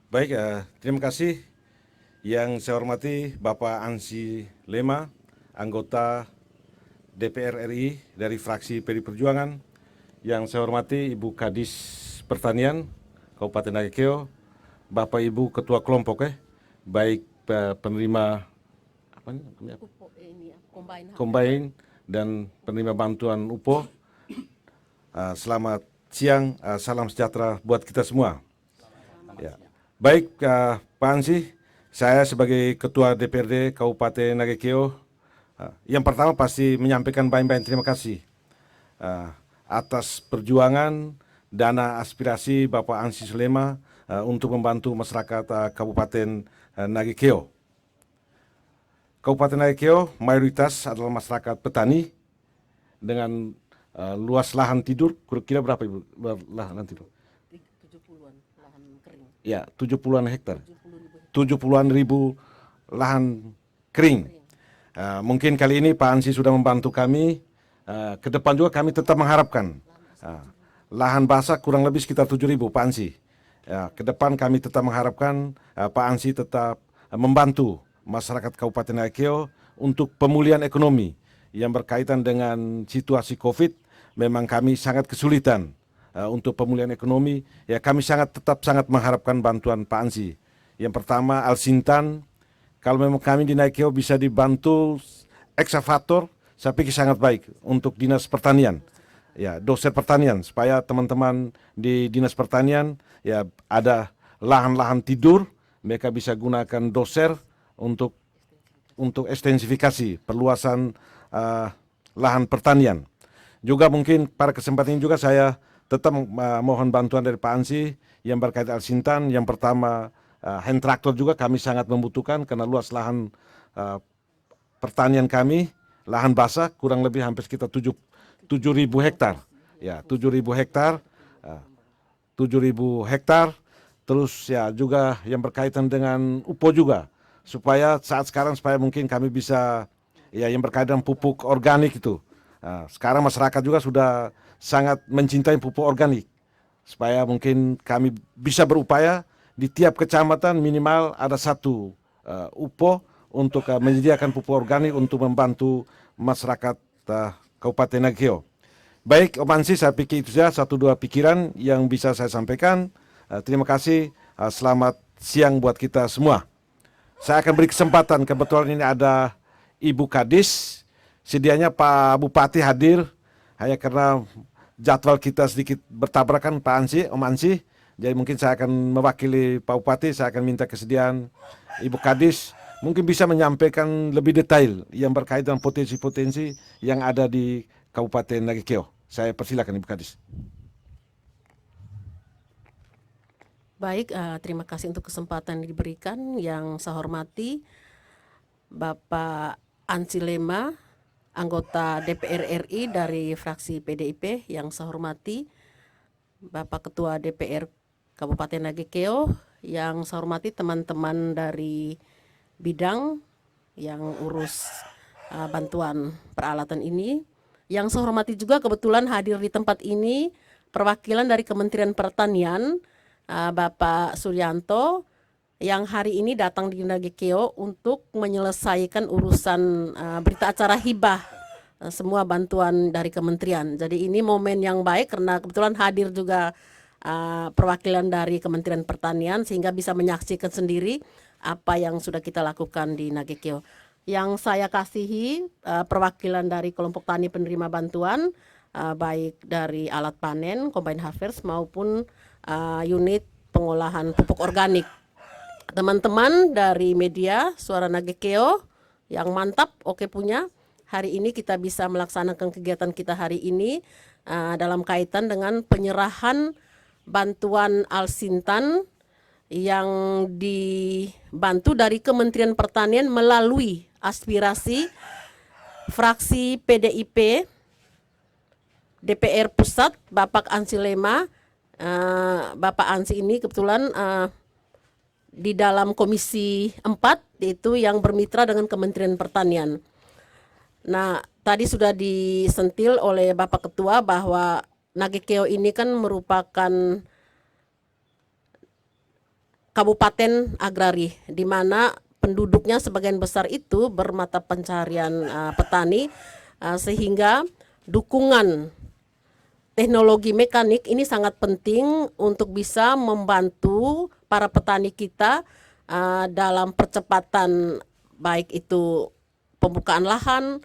Baik, terima kasih. Yang saya hormati Bapak Ansi Lema, anggota DPR RI dari fraksi PD Perjuangan. Yang saya hormati Ibu Kadis Pertanian Kabupaten Nagekeo, Bapak Ibu Ketua Kelompok, baik penerima apa ini, Combine dan penerima bantuan UPO. Selamat siang, salam sejahtera buat kita semua. Ya. Baik, Pak Ansi, saya sebagai Ketua DPRD Kabupaten Nagekeo, yang pertama pasti menyampaikan banyak-banyak terima kasih atas perjuangan dana aspirasi Bapak Ansi Sulema untuk membantu masyarakat Kabupaten Nagekeo. Kabupaten Nagekeo mayoritas adalah masyarakat petani dengan luas lahan tidur kira-kira berapa Ibu lahan tidur? 70-an lahan kering. Ya, 70-an hektar. 70-an ribu lahan kering. Mungkin kali ini Pak Ansi sudah membantu kami. Ke depan juga kami tetap mengharapkan lahan basah kurang lebih sekitar 7.000 Pak Ansi. Ke depan kami tetap mengharapkan Pak Ansi tetap membantu masyarakat Kabupaten Nagekeo untuk pemulihan ekonomi yang berkaitan dengan situasi COVID. Memang kami sangat kesulitan untuk pemulihan ekonomi. Ya, kami tetap sangat mengharapkan bantuan Pak Ansi. Yang pertama Alsintan, kalau memang kami di Nagekeo bisa dibantu eksavator, saya pikir sangat baik untuk dinas pertanian. Ya, doser pertanian supaya teman-teman di dinas pertanian ya ada lahan-lahan tidur, mereka bisa gunakan doser untuk ekstensifikasi perluasan lahan pertanian. Juga mungkin pada kesempatan ini juga saya tetap mohon bantuan dari Pak Ansi yang berkaitan Alsintan. Yang pertama hand traktor juga kami sangat membutuhkan karena luas lahan pertanian kami, lahan basah kurang lebih hampir sekitar 7.000 hektar. Ya, 7.000 hektar. 7.000 hektar. Terus ya juga yang berkaitan dengan UPO juga. Supaya saat sekarang supaya mungkin kami bisa ya yang berkaitan pupuk organik itu. Sekarang masyarakat juga sudah sangat mencintai pupuk organik. Supaya mungkin kami bisa berupaya di tiap kecamatan minimal ada satu UPO untuk menyediakan pupuk organik untuk membantu masyarakat Kabupaten Nagekeo. Baik, Om Ansi, saya pikir itu saja satu dua pikiran yang bisa saya sampaikan. Terima kasih. Selamat siang buat kita semua. Saya akan beri kesempatan, kebetulan ini ada Ibu Kadis, sedianya Pak Bupati hadir, hanya karena jadwal kita sedikit bertabrakan Pak Ansi, Om Ansi, jadi mungkin saya akan mewakili Pak Bupati, saya akan minta kesediaan Ibu Kadis, mungkin bisa menyampaikan lebih detail yang berkaitan potensi-potensi yang ada di Kabupaten Nagekeo. Saya persilakan Ibu Kadis. Baik, terima kasih untuk kesempatan yang diberikan. Yang saya hormati Bapak Ansi Lema, anggota DPR RI dari fraksi PDIP. Yang saya hormati Bapak Ketua DPR Kabupaten Nagekeo. Yang saya hormati teman-teman dari bidang yang urus bantuan peralatan ini. Yang saya hormati juga kebetulan hadir di tempat ini perwakilan dari Kementerian Pertanian, Bapak Suryanto, yang hari ini datang di Nagekeo untuk menyelesaikan urusan berita acara hibah semua bantuan dari kementerian. Jadi ini momen yang baik karena kebetulan hadir juga perwakilan dari Kementerian Pertanian sehingga bisa menyaksikan sendiri apa yang sudah kita lakukan di Nagekeo. Yang saya kasihi perwakilan dari kelompok tani penerima bantuan, baik dari alat panen, combine harvest maupun unit pengolahan pupuk organik. Teman-teman dari media Suara Nagekeo yang mantap, oke punya. Hari ini kita bisa melaksanakan kegiatan kita hari ini dalam kaitan dengan penyerahan bantuan Alsintan yang dibantu dari Kementerian Pertanian melalui aspirasi fraksi PDIP DPR Pusat, Bapak Ansi Lema. Bapak Ansi ini kebetulan di dalam Komisi 4 itu yang bermitra dengan Kementerian Pertanian. Nah, tadi sudah disentil oleh Bapak Ketua bahwa Nagekeo ini kan merupakan kabupaten agrari, di mana penduduknya sebagian besar itu bermata pencarian petani, sehingga dukungan teknologi mekanik ini sangat penting untuk bisa membantu para petani kita dalam percepatan baik itu pembukaan lahan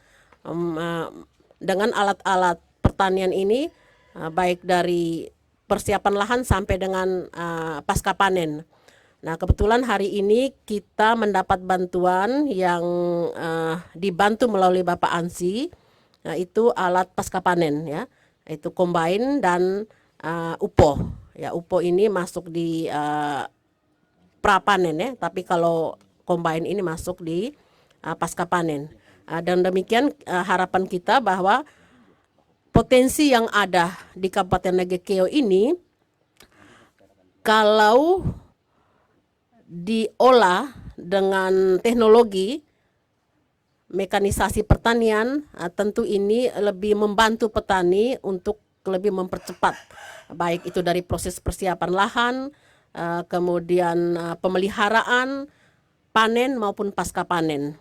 dengan alat-alat pertanian ini, baik dari persiapan lahan sampai dengan pasca panen. Nah, kebetulan hari ini kita mendapat bantuan yang dibantu melalui Bapak Ansi, itu alat pasca panen ya, itu combine dan UPO. Ya, UPO ini masuk di pra panen ya, tapi kalau combine ini masuk di pasca panen. Dan demikian harapan kita bahwa potensi yang ada di Kabupaten Nagekeo ini kalau diolah dengan teknologi mekanisasi pertanian, tentu ini lebih membantu petani untuk lebih mempercepat baik itu dari proses persiapan lahan, kemudian pemeliharaan, panen maupun pasca panen.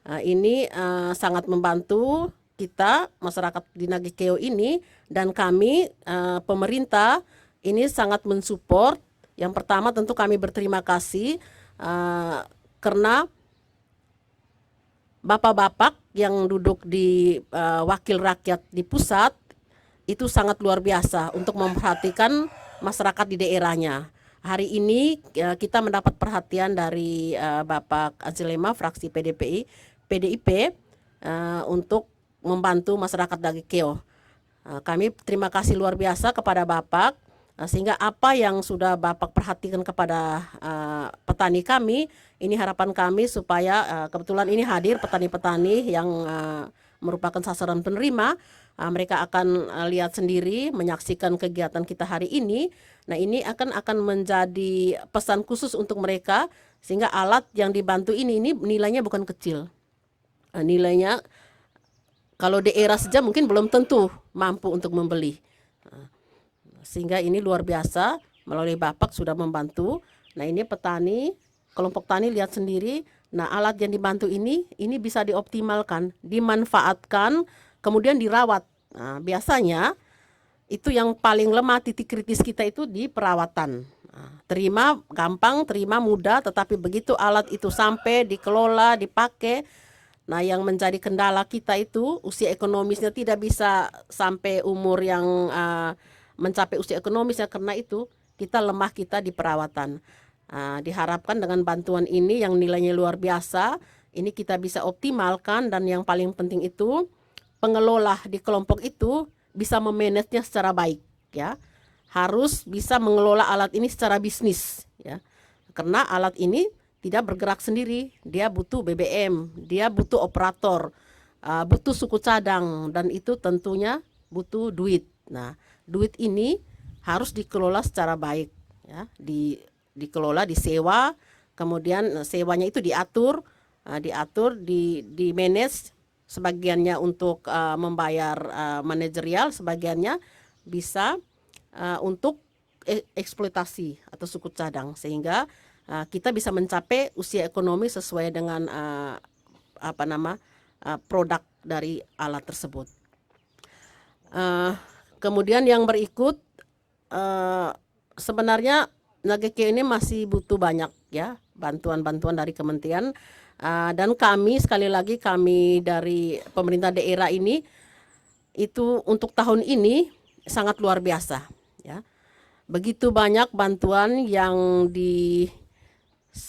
Ini sangat membantu kita masyarakat di Nagekeo ini, dan kami pemerintah ini sangat mensupport. Yang pertama tentu kami berterima kasih karena bapak-bapak yang duduk di wakil rakyat di pusat itu sangat luar biasa untuk memperhatikan masyarakat di daerahnya. Hari ini kita mendapat perhatian dari Bapak Ansilema fraksi PDIP untuk membantu masyarakat Nagekeo. Kami terima kasih luar biasa kepada Bapak, sehingga apa yang sudah Bapak perhatikan kepada petani kami, ini harapan kami supaya kebetulan ini hadir petani-petani yang merupakan sasaran penerima, mereka akan lihat sendiri, menyaksikan kegiatan kita hari ini. Nah, ini akan menjadi pesan khusus untuk mereka, sehingga alat yang dibantu ini nilainya bukan kecil. Nilainya kalau daerah saja mungkin belum tentu mampu untuk membeli. Sehingga ini luar biasa, melalui Bapak sudah membantu. Nah, ini petani, kelompok tani lihat sendiri. Nah, alat yang dibantu ini bisa dioptimalkan, dimanfaatkan, kemudian dirawat. Nah, biasanya itu yang paling lemah, titik kritis kita itu di perawatan. Terima gampang, terima mudah, tetapi begitu alat itu sampai dikelola, dipakai, nah yang menjadi kendala kita itu usia ekonomisnya tidak bisa sampai umur yang mencapai usia ekonomisnya, karena itu kita lemah kita di perawatan. Diharapkan dengan bantuan ini yang nilainya luar biasa, ini kita bisa optimalkan, dan yang paling penting itu pengelola di kelompok itu bisa memanagenya secara baik ya. Harus bisa mengelola alat ini secara bisnis ya. Karena alat ini tidak bergerak sendiri, dia butuh BBM, dia butuh operator, butuh suku cadang, dan itu tentunya butuh duit. Nah, duit ini harus dikelola secara baik ya, dikelola, disewa, kemudian sewanya itu diatur, di manage, sebagiannya untuk membayar manajerial, sebagiannya bisa untuk eksploitasi atau suku cadang, sehingga kita bisa mencapai usia ekonomi sesuai dengan produk dari alat tersebut. Kemudian yang berikut, sebenarnya Nagekeo ini masih butuh banyak ya bantuan-bantuan dari kementerian, dan kami sekali lagi kami dari pemerintah daerah ini itu untuk tahun ini sangat luar biasa ya. Begitu banyak bantuan yang diserahkan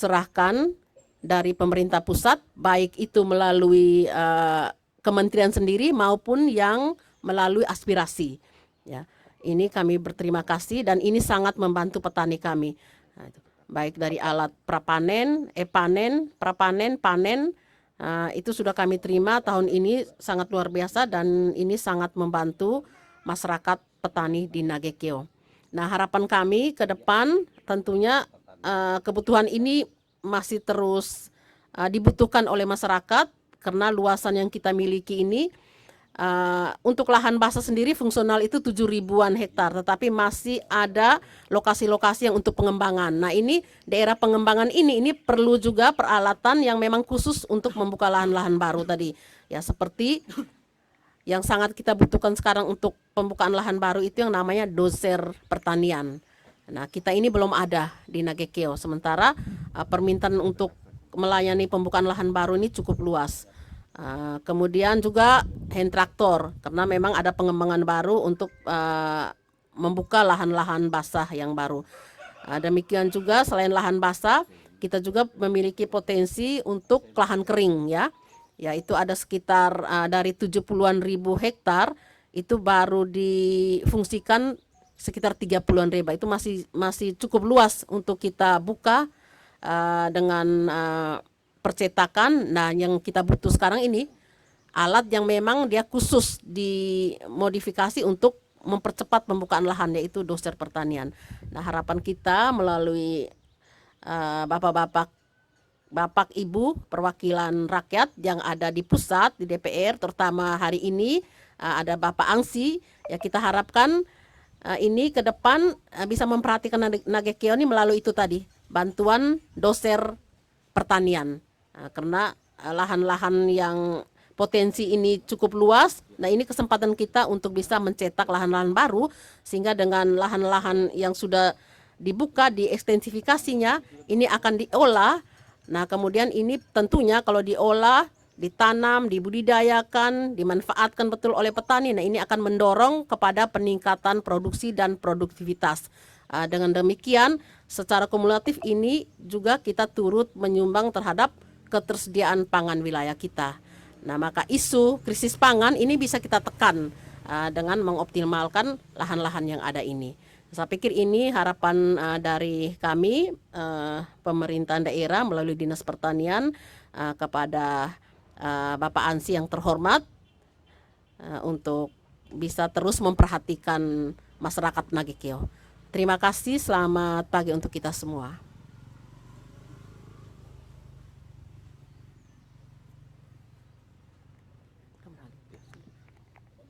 dari pemerintah pusat, baik itu melalui kementerian sendiri maupun yang melalui aspirasi ya. Ini kami berterima kasih, dan ini sangat membantu petani kami. Nah, baik dari alat prapanen, panen, prapanen, panen, itu sudah kami terima tahun ini, sangat luar biasa, dan ini sangat membantu masyarakat petani di Nagekeo. Nah, harapan kami ke depan tentunya kebutuhan ini masih terus dibutuhkan oleh masyarakat, karena luasan yang kita miliki ini untuk lahan basah sendiri fungsional itu 7.000-an hektar, tetapi masih ada lokasi-lokasi yang untuk pengembangan. Nah, ini daerah pengembangan ini perlu juga peralatan yang memang khusus untuk membuka lahan-lahan baru tadi. Ya, seperti yang sangat kita butuhkan sekarang untuk pembukaan lahan baru itu yang namanya doser pertanian. Nah, kita ini belum ada di Nagekeo, sementara permintaan untuk melayani pembukaan lahan baru ini cukup luas. Kemudian juga hand traktor, karena memang ada pengembangan baru untuk membuka lahan-lahan basah yang baru. Demikian juga selain lahan basah, kita juga memiliki potensi untuk lahan kering ya. Yaitu ada sekitar dari 70-an ribu hektar itu baru difungsikan sekitar 30-an ribu. Itu masih cukup luas untuk kita buka dengan percetakan. Nah, yang kita butuh sekarang ini alat yang memang dia khusus dimodifikasi untuk mempercepat pembukaan lahan, yaitu doser pertanian. Nah, harapan kita melalui Bapak Ibu perwakilan rakyat yang ada di pusat di DPR, terutama hari ini ada Bapak Angsi, ya kita harapkan ini ke depan bisa memperhatikan Nagekeo ini melalui itu tadi, bantuan doser pertanian. Karena lahan-lahan yang potensi ini cukup luas, nah ini kesempatan kita untuk bisa mencetak lahan-lahan baru, sehingga dengan lahan-lahan yang sudah dibuka, diekstensifikasinya, ini akan diolah. Nah, kemudian ini tentunya kalau diolah, ditanam, dibudidayakan, dimanfaatkan betul oleh petani, nah ini akan mendorong kepada peningkatan produksi dan produktivitas. Dengan demikian, secara kumulatif ini juga kita turut menyumbang terhadap ketersediaan pangan wilayah kita. Nah, maka isu krisis pangan ini bisa kita tekan dengan mengoptimalkan lahan-lahan yang ada ini. Saya pikir ini harapan dari kami pemerintahan daerah melalui Dinas Pertanian kepada Bapak Ansi yang terhormat untuk bisa terus memperhatikan masyarakat Nagekeo. Terima kasih, selamat pagi untuk kita semua.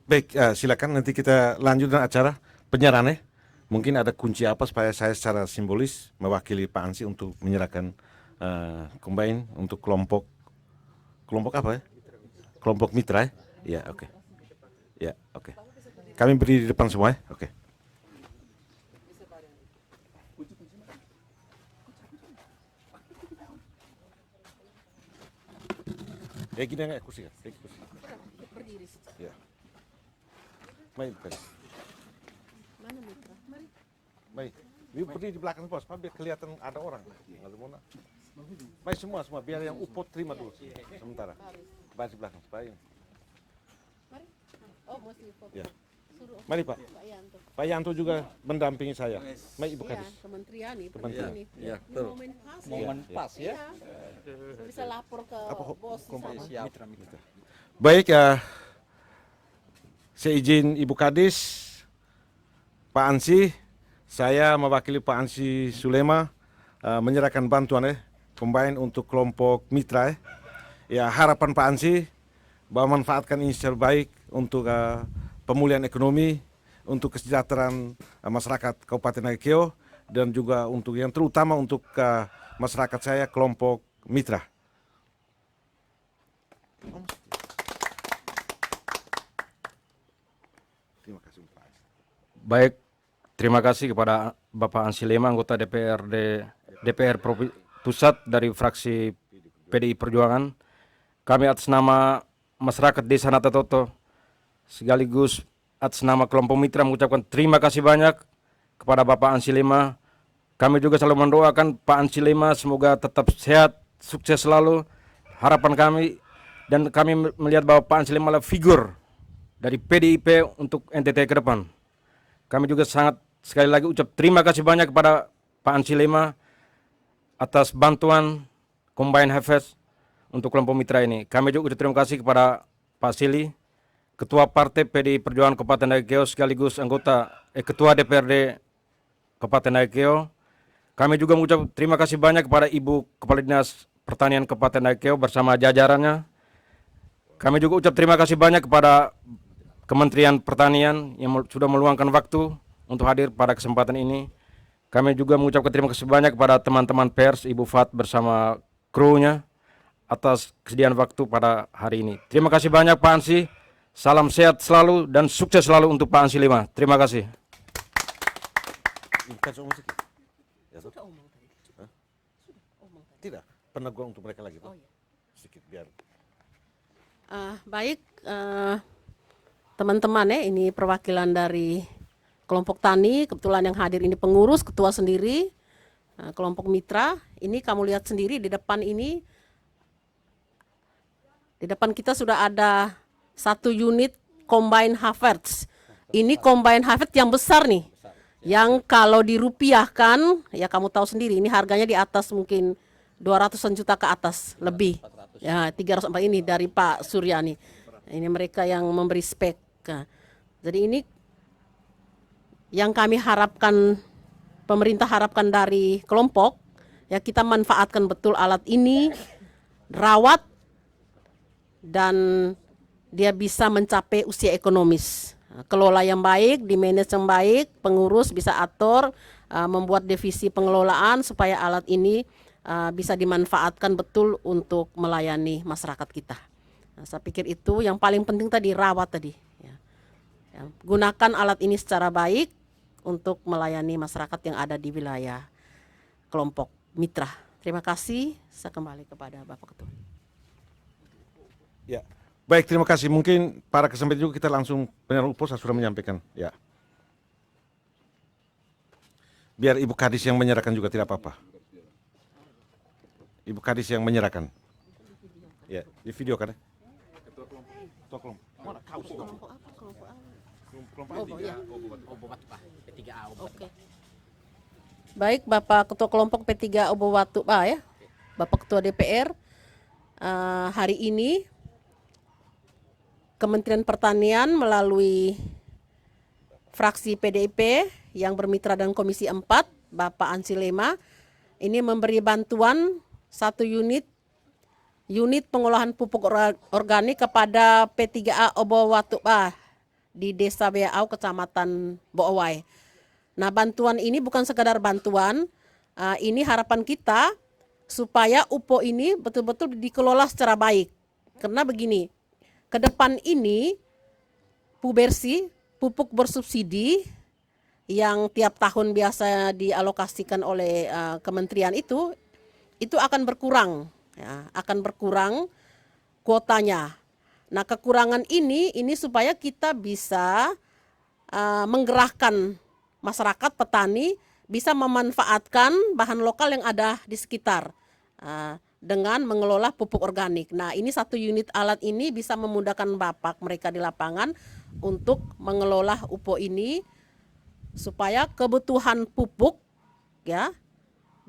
Baik, silakan nanti kita lanjut dengan acara penyerahan. Mungkin ada kunci apa supaya saya secara simbolis mewakili Pak Ansi untuk menyerahkan combine untuk kelompok apa ya? Kelompok mitra ya? Ya, oke. Ya, oke. Kami berdiri di depan semua ya? Oke. Ya gini enggak kursi kan? Berdiri. Ya. Baik, baik. Mana mitra? Mari. Baik. Ibu berdiri di belakang pos, biar kelihatan ada orang. Baik semua, biar yang upot terima dulu sementara. Baik di belakang, baik. Mari. Oh, masih foto. Ya. Suruh Mari Pak. Pak Yanto. Pak Yanto juga mendampingi saya. Baik Ibu Iya, Kadis. kementerian nih. Kementerian. Ini. Iya, Ini betul. momen pas ya. Momen pas ya. Iya. Bisa lapor ke bos di sana. Siap. Baik, saya izin Ibu Kadis, Pak Ansi, saya mewakili Pak Ansi Sulema menyerahkan bantuan combine untuk kelompok mitra. Ya, harapan Pak Ansi bahwa manfaatkan ini secara baik untuk pemulihan ekonomi, untuk kesejahteraan masyarakat Kabupaten Nagekeo, dan juga untuk yang terutama untuk masyarakat saya kelompok mitra. Terima kasih Pak Ansi. Baik, terima kasih kepada Bapak Ansi Lema, anggota DPR Pusat dari fraksi PDI Perjuangan. Kami atas nama masyarakat Desa Natatoto sekaligus atas nama kelompok mitra mengucapkan terima kasih banyak kepada Bapak Ansi Lema. Kami juga selalu mendoakan Pak Ansi Lema semoga tetap sehat, sukses selalu. Harapan kami, dan kami melihat bahwa Pak Ansi Lema adalah figur dari PDIP untuk NTT ke depan. Kami juga sangat sekali lagi ucap terima kasih banyak kepada Pak Ansi Lema atas bantuan Combine Harvest untuk kelompok mitra ini. Kami juga ucap terima kasih kepada Pak Sili, Ketua Partai PDI Perjuangan Kabupaten Nagekeo sekaligus anggota Ketua DPRD Kabupaten Nagekeo. Kami juga mengucap terima kasih banyak kepada Ibu Kepala Dinas Pertanian Kabupaten Nagekeo bersama jajarannya. Kami juga ucap terima kasih banyak kepada Kementerian Pertanian yang sudah meluangkan waktu untuk hadir pada kesempatan ini. Kami juga mengucapkan terima kasih banyak kepada teman-teman pers, Ibu Fat bersama krunya atas kesediaan waktu pada hari ini. Terima kasih banyak Pak Ansi. Salam sehat selalu dan sukses selalu untuk Pak Ansi Lema. Terima kasih. Tidak, peneguhan untuk mereka lagi. Sedikit biar. Baik, teman-teman ya, ini perwakilan dari kelompok tani, kebetulan yang hadir ini pengurus, ketua sendiri, kelompok mitra. Ini kamu lihat sendiri di depan ini, di depan kita sudah ada 1 unit combine harvest. Ini combine harvest yang besar nih, yang kalau dirupiahkan, ya kamu tahu sendiri, ini harganya di atas mungkin 200-an juta ke atas, lebih. Ya, 304 ini dari Pak Suryani. Ini mereka yang memberi spek. Jadi ini yang kami harapkan, pemerintah harapkan dari kelompok, ya kita manfaatkan betul alat ini, rawat, dan dia bisa mencapai usia ekonomis. Kelola yang baik, dimanage yang baik, pengurus bisa atur, membuat divisi pengelolaan supaya alat ini bisa dimanfaatkan betul untuk melayani masyarakat kita. Nah, saya pikir itu yang paling penting tadi, rawat tadi. Ya, gunakan alat ini secara baik untuk melayani masyarakat yang ada di wilayah kelompok mitra. Terima kasih. Saya kembali kepada Bapak Ketua. Ya, baik, terima kasih. Mungkin para kesempatan juga kita langsung penyerahan upah, saya sudah menyampaikan. Ya, biar Ibu Kadis yang menyerahkan juga tidak apa-apa. Ibu Kadis yang menyerahkan. Ya, di video kan? Ketua kelompok. Mana kau sih? Kelompok apa? Kelompok apa? Kelompok ya. P3A. Oke. Baik, Bapak Ketua Kelompok P3 Obowatu ya, Bapak Ketua DPR, hari ini Kementerian Pertanian melalui fraksi PDIP yang bermitra dengan Komisi 4, Bapak Ansi Lema, ini memberi bantuan 1 unit pengolahan pupuk organik kepada P3A Obowatu di Desa Beau, Kecamatan Boowai. Nah, bantuan ini bukan sekadar bantuan, ini harapan kita supaya UPO ini betul-betul dikelola secara baik. Karena begini, ke depan ini Pubersi, pupuk bersubsidi yang tiap tahun biasa dialokasikan oleh kementerian itu akan berkurang, ya, akan berkurang kuotanya. Nah, kekurangan ini supaya kita bisa menggerakkan masyarakat petani bisa memanfaatkan bahan lokal yang ada di sekitar dengan mengelola pupuk organik. Nah, ini 1 unit alat ini bisa memudahkan bapak mereka di lapangan untuk mengelola UPO ini supaya kebutuhan pupuk ya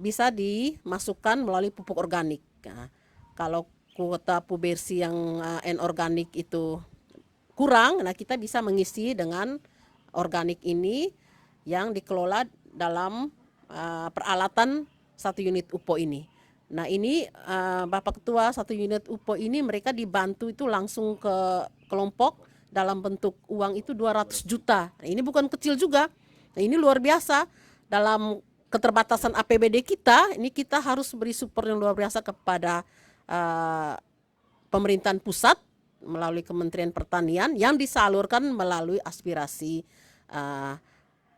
bisa dimasukkan melalui pupuk organik. Nah, kalau kuota Pubersi yang N-organik itu kurang, nah kita bisa mengisi dengan organik ini yang dikelola dalam peralatan 1 unit UPO ini. Nah, ini Bapak Ketua, 1 unit UPO ini mereka dibantu itu langsung ke kelompok dalam bentuk uang itu 200 juta. Nah, ini bukan kecil juga. Nah, ini luar biasa. Dalam keterbatasan APBD kita, ini kita harus beri support yang luar biasa kepada pemerintahan pusat melalui Kementerian Pertanian yang disalurkan melalui aspirasi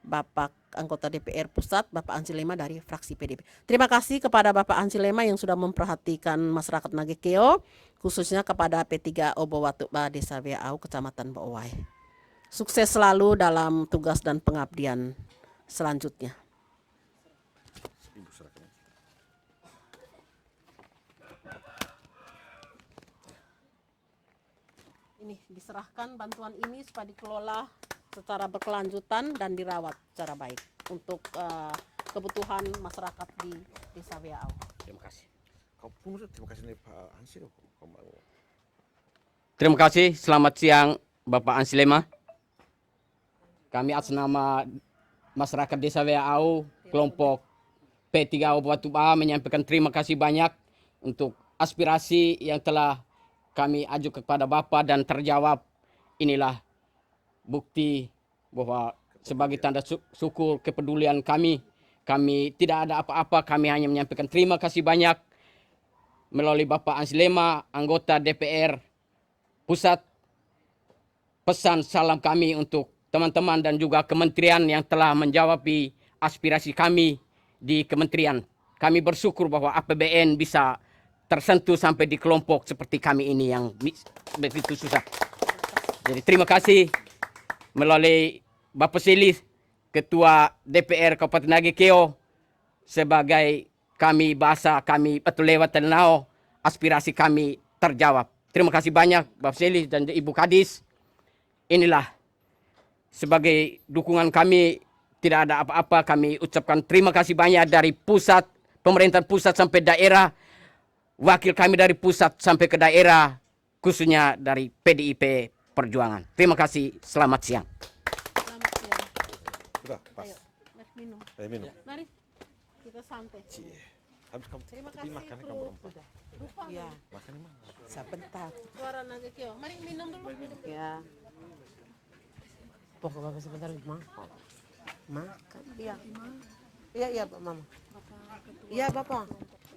Bapak anggota DPR Pusat, Bapak Ansi Lema dari fraksi PDIP. Terima kasih kepada Bapak Ansi Lema yang sudah memperhatikan masyarakat Nagekeo, khususnya kepada P3 Obowatu Desa Beau, Kecamatan Boowai. Sukses selalu dalam tugas dan pengabdian selanjutnya. Ini diserahkan bantuan ini supaya dikelola secara berkelanjutan dan dirawat secara baik untuk kebutuhan masyarakat di Desa Beau. Terima kasih. Terima kasih Pak Ansi. Terima kasih. Selamat siang Bapak Ansi Lema. Kami atas nama masyarakat Desa Beau, kelompok P3 Obowatu menyampaikan terima kasih banyak untuk aspirasi yang telah kami ajukan kepada Bapak dan terjawab. Inilah bukti bahwa sebagai tanda syukur kepedulian kami tidak ada apa-apa, kami hanya menyampaikan terima kasih banyak melalui Bapak Ansilema, anggota DPR Pusat. Pesan salam kami untuk teman-teman dan juga kementerian yang telah menjawab aspirasi kami di kementerian. Kami bersyukur bahwa APBN bisa tersentuh sampai di kelompok seperti kami ini yang begitu susah. Jadi terima kasih melalui Bapak Silis, Ketua DPR Kabupaten Nagekeo, sebagai kami bahasa kami atau lewat Telenao, aspirasi kami terjawab. Terima kasih banyak Bapak Silis dan Ibu Kadis. Inilah sebagai dukungan kami, tidak ada apa-apa, kami ucapkan terima kasih banyak dari pusat, pemerintahan pusat sampai daerah, wakil kami dari pusat sampai ke daerah, khususnya dari PDIP Perjuangan. Terima kasih, selamat siang. Selamat siang. Sudah, pas. Ayo, mari minum. Minum. Mari kita santai. Habis kamu Terima tadi kasih, makannya Bro. kamu berempat. Lupa. Ya, Makannya mana? sebentar. Suara Nagekeo. Mari minum dulu. Ya. Pokok bapak sebentar makan. Makan. Iya. Iya, iya, Mama. Iya, Bapak.